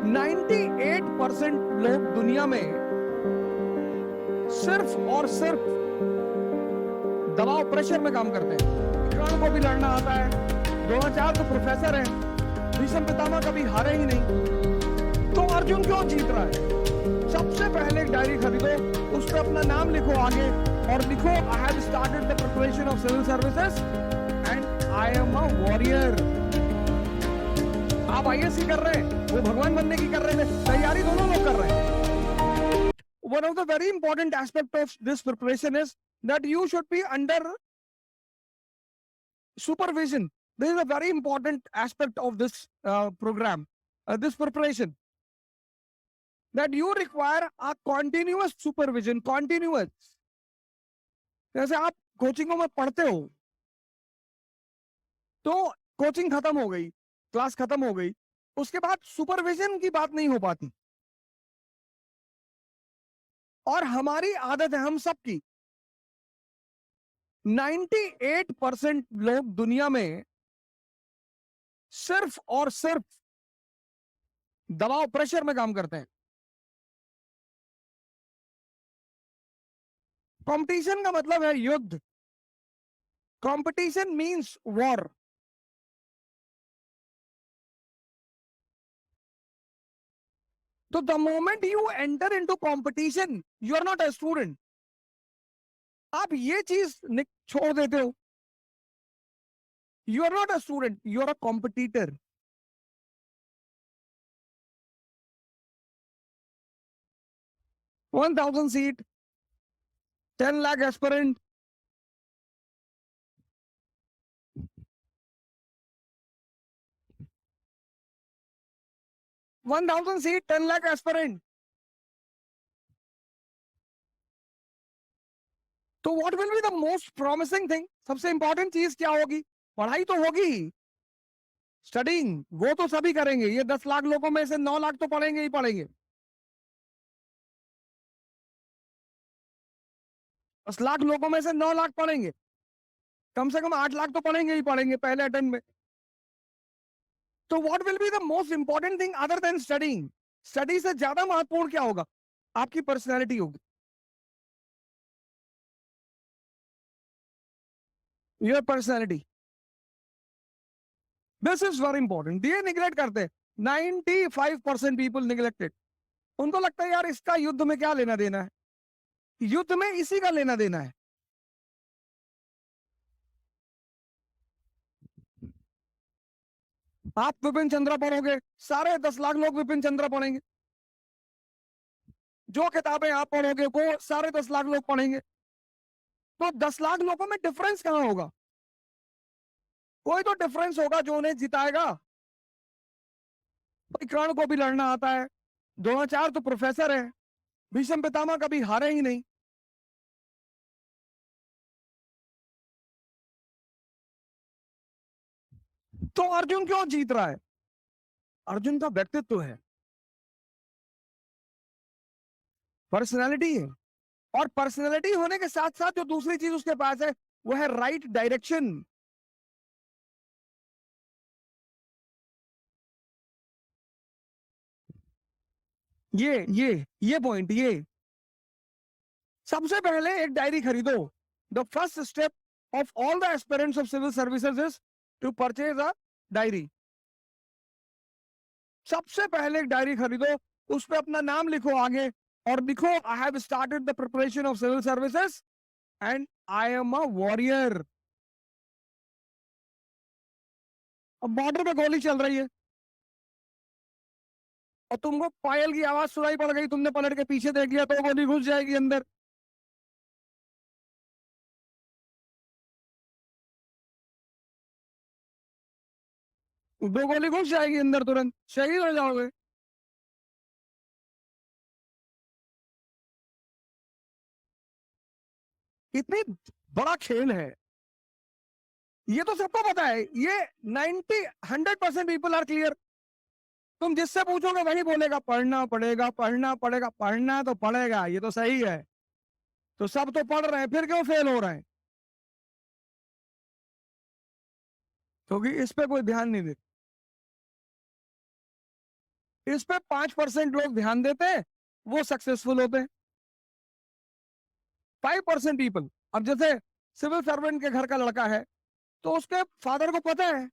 98% लोग दुनिया में सिर्फ और सिर्फ दबाव प्रेशर में काम करते हैं। विक्रांत को भी लड़ना आता है, द्रोणाचार्य तो प्रोफेसर है, भीष्म पितामह कभी हारे ही नहीं। तो अर्जुन क्यों जीत रहा है? सबसे पहले एक डायरी खरीदो, उस पर अपना नाम लिखो आगे और लिखो I have started the preparation of civil services and I am a warrior. आप आईएएस की कर रहे हैं, वो भगवान बनने की कर रहे हैं, तैयारी दोनों लोग कर रहे हैं। One of the very important aspect of this preparation is that you should be under supervision. This is a very important aspect of this program, this preparation. That you require a continuous supervision, continuous. जैसे आप कोचिंगों में पढ़ते हो, तो coaching खत्म हो गई, class खत्म हो गई, उसके बाद सुपरविजन की बात नहीं हो पाती। और हमारी आदत है हम सबकी, 98% लोग दुनिया में सिर्फ और सिर्फ दबाव प्रेशर में काम करते हैं। कंपटीशन का मतलब है युद्ध। Competition means war. तो the moment you enter into competition, you are not a student. आप ये चीज छोड़ देते हो, you are not a student, you are a competitor. $1,000 seat, 10 lakh aspirant, $1,000 seat, 10 lakh aspirant. तो what will be the most promising thing? सबसे important चीज क्या होगी? पढ़ाई तो होगी, स्टडिंग वो तो सभी करेंगे। ये 10 लाख लोगों में से 9 लाख तो पढ़ेंगे ही पढ़ेंगे। 10 लाख लोगों में से 9 लाख पढ़ेंगे, कम से कम 8 लाख तो पढ़ेंगे ही पढ़ेंगे पहले अटेम्प्ट में। तो what will be the most important thing other than studying? Study से ज्यादा महत्वपूर्ण क्या होगा? आपकी पर्सनैलिटी होगी, your personality. This is very important. ये निगलेक्ट करते हैं, 95% पीपल निगलेक्टेड। उनको लगता है यार इसका युद्ध में क्या लेना देना है, युद्ध में इसी का लेना देना है। आप विपिन चंद्रा पढ़ोगे, सारे 10 लाख लोग विपिन चंद्रा पढ़ेंगे। जो किताबें आप पढ़ोगे वो सारे 10 लाख लोग पढ़ेंगे। तो 10 लाख लोगों में डिफरेंस कहां होगा? कोई तो डिफरेंस होगा जो उन्हें जिताएगा। विक्रांत को भी लड़ना आता है, द्रोणाचार्य तो प्रोफेसर है, भीष्म पितामह कभी हारे ही नहीं। तो अर्जुन क्यों जीत रहा है? अर्जुन का व्यक्तित्व है, पर्सनैलिटी है। और पर्सनैलिटी होने के साथ साथ जो दूसरी चीज उसके पास है वो है राइट डायरेक्शन। ये पॉइंट, ये सबसे पहले एक डायरी खरीदो। The first step of all the aspirants of civil services is to purchase a diary. सबसे पहले एक डायरी खरीदो, उस पर अपना नाम लिखो आगे और लिखो I have started the preparation of civil services and I am a warrior. अब बॉर्डर पे गोली चल रही है और तुमको पायल की आवाज सुनाई पड़ गई, तुमने पलट के पीछे देख लिया तो गोली घुस जाएगी अंदर। दो गोली घुस जाएगी अंदर, तुरंत शहीद हो जाओगे। इतनी बड़ा खेल है, ये तो सबको पता है। ये 100% पीपल आर क्लियर। तुम जिससे पूछोगे वही बोलेगा पढ़ना पड़ेगा, पढ़ना पड़ेगा। पढ़ना तो पड़ेगा, ये तो सही है। तो सब तो पढ़ रहे हैं, फिर क्यों फेल हो रहे हैं? क्योंकि इस पे कोई ध्यान नहीं देता। इस पे 5% लोग ध्यान देते हैं, वो सक्सेसफुल होते हैं। 5% पीपल। अब जैसे सिविल सर्वेंट के घर का लड़का है, तो उसके फादर को पता है,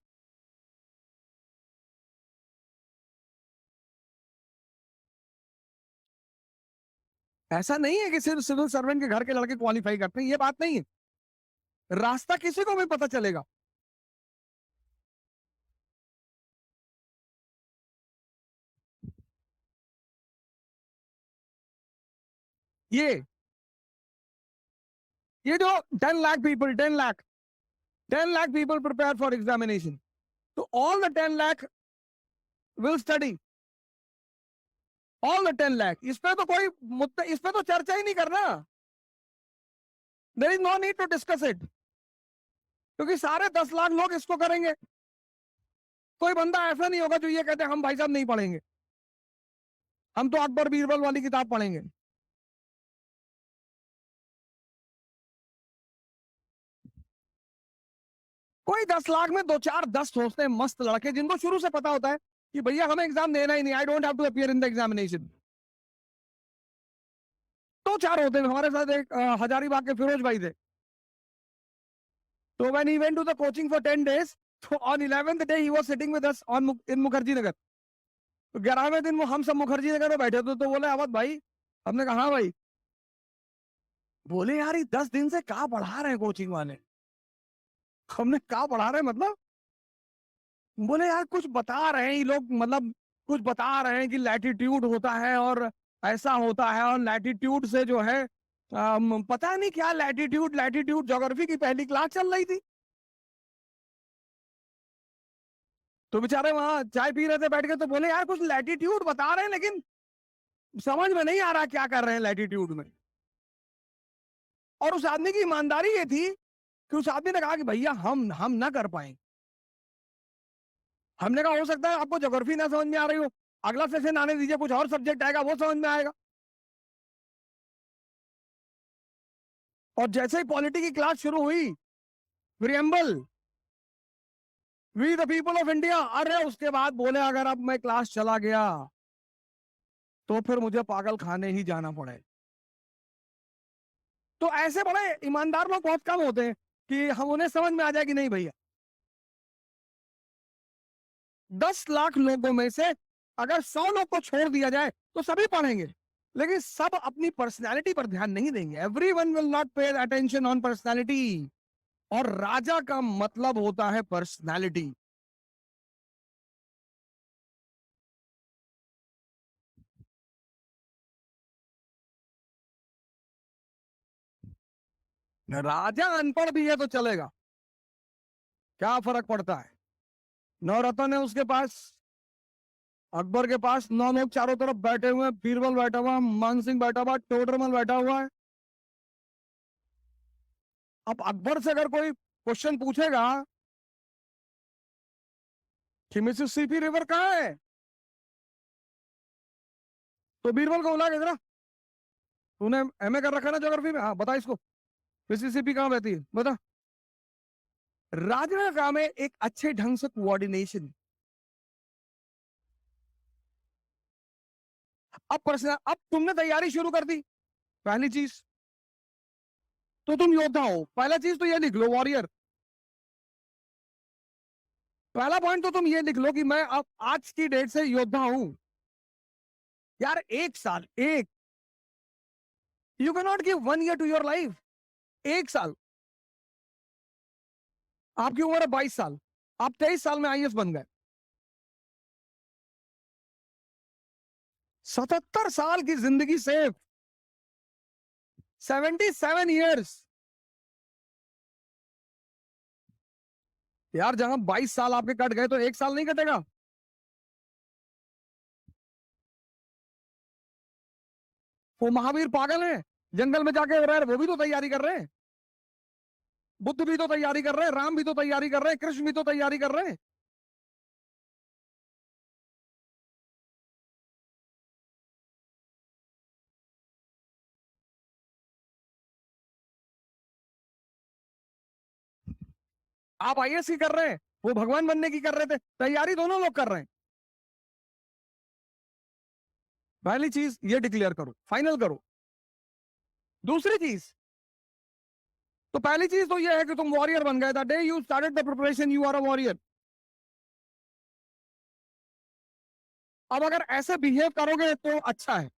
ऐसा नहीं है कि सिर्फ सिविल सर्वेंट के घर के लड़के क्वालिफाई करते हैं, ये बात नहीं है। रास्ता किसी को भी पता चलेगा। ये जो 10 lakh people 10 lakh people prepare for examination, तो all the 10 lakh will study, all the 10 lakh. इस पे तो कोई मुद्दा, इस पे तो चर्चा ही नहीं करना। There is no need to discuss it, क्योंकि सारे 10 लाख लोग इसको करेंगे। कोई बंदा ऐसा नहीं होगा जो ये कहते हैं हम भाई साहब नहीं पढ़ेंगे, हम तो अकबर बीरबल वाली किताब पढ़ेंगे। कोई 10 लाख में दो चार 10 सोचते हैं मस्त लड़के, जिनको शुरू से पता होता है कि भैया हमें एग्जाम देना ही नहीं, I don't have to appear in the examination. दो चार होते हैं। हमारे साथ एक हजारीबाग के फिरोज भाई थे, तो when he went to the coaching for 10 days, तो on 11th day he was sitting with us on in Mukherjee Nagar. तो 11वें दिन वो हम सब मुखर्जी नगर में बैठे थे, तो बोले अवध भाई। हमने कहा हाँ भाई। बोले यार ये 10 दिन से क्या पढ़ा रहे हैं कोचिंग वाले। हमने क्या पढ़ा रहे हैं मतलब। बोले यार कुछ बता रहे हैं ये लोग, मतलब कुछ बता रहे हैं कि लैटिट्यूड होता है और ऐसा होता है, और लैटिट्यूड से जो है पता नहीं क्या लैटिट्यूड लैटिट्यूड ज्योग्राफी की पहली क्लास चल रही थी। तो बेचारे वहां चाय पी रहे थे बैठ के, तो बोले यार कुछ लैटिट्यूड बता रहे हैं, लेकिन समझ में नहीं आ रहा क्या कर रहे हैं लैटिट्यूड में। और उस आदमी की ईमानदारी ये थी कि उस आदमी ने कहा कि भैया हम ना कर पाएंगे। हमने कहा हो सकता है आपको ज्योग्राफी ना समझ में आ रही हो, अगला सेशन आने दीजिए, कुछ और सब्जेक्ट आएगा वो समझ में आएगा। और जैसे ही पॉलिटी की क्लास शुरू हुई, preamble, we the people of India, अरे उसके बाद बोले अगर अब मैं क्लास चला गया तो फिर मुझे पागल खाने ही जाना पड़े। तो ऐसे बड़े ईमानदार लोग बहुत कम होते हैं कि हम उन्हें समझ में आ जाए कि नहीं भैया। 10 लाख लोगों में से अगर 100 लोग को छोड़ दिया जाए तो सभी पढ़ेंगे, लेकिन सब अपनी पर्सनैलिटी पर ध्यान नहीं देंगे। Every one will not pay attention on personality. और राजा का मतलब होता है पर्सनैलिटी। राजा अनपढ़ भी है तो चलेगा, क्या फर्क पड़ता है। नवरत्न है उसके पास, अकबर के पास 9 लोग चारों तरफ बैठे हुए हैं, बीरबल बैठा हुआ, मान सिंह बैठा हुआ, टोडरमल बैठा हुआ है। अब अकबर से अगर कोई क्वेश्चन पूछेगा कि मिसिसिपी रिवर कहाँ है, तो बीरबल को बुला के जरा, तूने एमए कर रखा ना ज्योग्राफी में, हाँ बता इसको मिसिसिपी कहाँ बहती है बता। राजा का काम है एक अच्छे ढंग से कोऑर्डिनेशन। अब तुमने तैयारी शुरू कर दी, पहली चीज तो तुम योद्धा हो। पहला चीज तो ये लिख लो, वॉरियर। पहला पॉइंट तो तुम ये लिख लो कि मैं अब आज की डेट से योद्धा हूं। यार 1 साल, एक, you can not give 1 year to your life. 1 साल, आपकी उम्र है 22 साल, आप 23 साल में आईएएस बन गए। 77 साल की जिंदगी सेव, 77 years। यार जहां 22 साल आपके कट गए तो 1 साल नहीं कटेगा। वो महावीर पागल है, जंगल में जाके रह रहे, वो भी तो तैयारी कर रहे हैं। बुद्ध भी तो तैयारी कर रहे हैं, राम भी तो तैयारी कर रहे हैं, कृष्ण भी तो तैयारी कर रहे हैं। आप आईएएस की कर रहे हैं, वो भगवान बनने की कर रहे थे, तैयारी दोनों लोग कर रहे हैं। पहली चीज ये डिक्लेयर करो, फाइनल करो। दूसरी चीज, तो पहली चीज तो ये है कि तुम वॉरियर बन गए। The day you started the preparation you are a warrior. अब अगर ऐसे बिहेव करोगे तो अच्छा है,